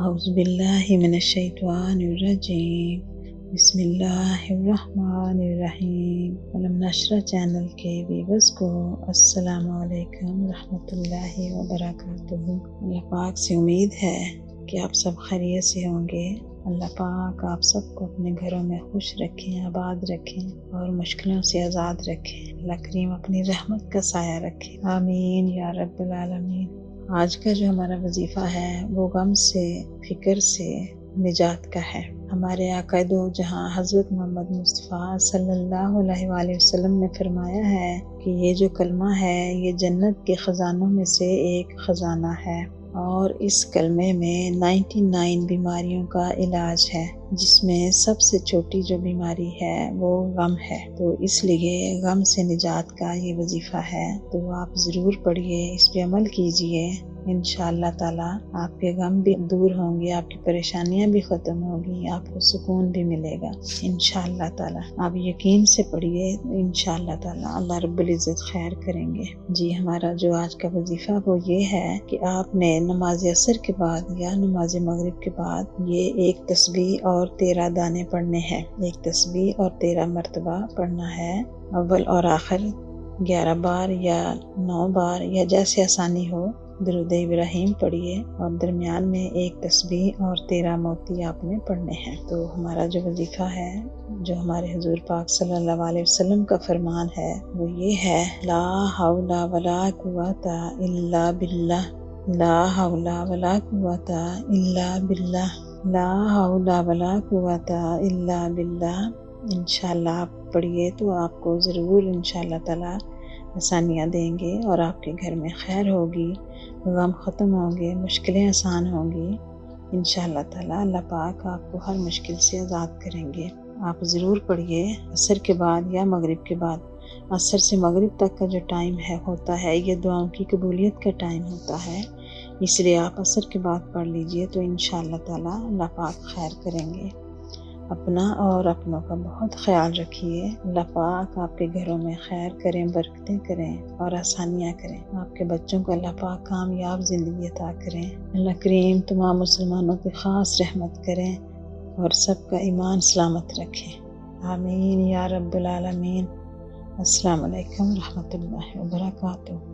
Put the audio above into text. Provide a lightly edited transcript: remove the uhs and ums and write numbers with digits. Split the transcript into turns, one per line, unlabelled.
اعوذ باللہ من الشیطان الرجیم، بسم اللہ الرحمن الرحیم۔ علم نشرہ چینل کے ویورز کو السلام علیکم رحمۃ اللہ وبرکاتہ۔ اللہ پاک سے امید ہے کہ آپ سب خیریت سے ہوں گے۔ اللہ پاک آپ سب کو اپنے گھروں میں خوش رکھیں، آباد رکھیں اور مشکلوں سے آزاد رکھیں۔ اللہ کریم اپنی رحمت کا سایہ رکھیں، آمین یا رب العالمین۔ آج کا جو ہمارا وظیفہ ہے وہ غم سے، فکر سے نجات کا ہے۔ ہمارے آقا دو جہاں حضرت محمد مصطفیٰ صلی اللہ علیہ وآلہ وسلم نے فرمایا ہے کہ یہ جو کلمہ ہے یہ جنت کے خزانوں میں سے ایک خزانہ ہے، اور اس کلمے میں 99 بیماریوں کا علاج ہے، جس میں سب سے چھوٹی جو بیماری ہے وہ غم ہے۔ تو اس لیے غم سے نجات کا یہ وظیفہ ہے، تو آپ ضرور پڑھیے، اس پہ عمل کیجیے۔ انشاءاللہ تعالی آپ کے غم بھی دور ہوں گے، آپ کی پریشانیاں بھی ختم ہوگی، آپ کو سکون بھی ملے گا انشاءاللہ تعالی۔ آپ یقین سے پڑھیے، انشاءاللہ تعالی اللہ رب العزت خیر کریں گے۔ جی، ہمارا جو آج کا وظیفہ وہ یہ ہے کہ آپ نے نماز عصر کے بعد یا نماز مغرب کے بعد یہ ایک تسبیح اور 13 دانے پڑھنے ہیں۔ ایک تسبیح اور 13 مرتبہ پڑھنا ہے، اول اور آخر 11 بار یا 9 بار یا جیسے آسانی ہو۔ درود ابراہیم پڑھیے اور درمیان میں ایک تسبیح اور 13 موتی آپ نے پڑھنے ہیں۔ تو ہمارا جو وظیفہ ہے، جو ہمارے حضور پاک صلی اللہ علیہ وسلم کا فرمان ہے وہ یہ ہے، لا حول ولا قوت الا باللہ، لا حول ولا قوت الا باللہ، لا حول ولا قوت الا باللہ۔ انشاءاللہ آپ پڑھیے تو آپ کو ضرور انشاءاللہ تعالی آسانیاں دیں گے اور آپ کے گھر میں خیر ہوگی، غم ختم ہوں گے، مشکلیں آسان ہوں گی انشاءاللہ تعالی۔ اللہ پاک آپ کو ہر مشکل سے آزاد کریں گے۔ آپ ضرور پڑھیے عصر کے بعد یا مغرب کے بعد۔ عصر سے مغرب تک کا جو ٹائم ہوتا ہے یہ دعاؤں کی قبولیت کا ٹائم ہوتا ہے، اس لیے آپ عصر کے بعد پڑھ لیجئے تو انشاءاللہ تعالی اللہ پاک خیر کریں گے۔ اپنا اور اپنوں کا بہت خیال رکھیے۔ اللہ پاک آپ کے گھروں میں خیر کریں، برکتیں کریں اور آسانیاں کریں۔ آپ کے بچوں کو اللہ پاک کامیاب زندگی عطا کریں۔ اللہ کریم تمام مسلمانوں پہ خاص رحمت کریں اور سب کا ایمان سلامت رکھیں، آمین یا رب العالمین۔ السلام علیکم ورحمۃ اللہ وبرکاتہ۔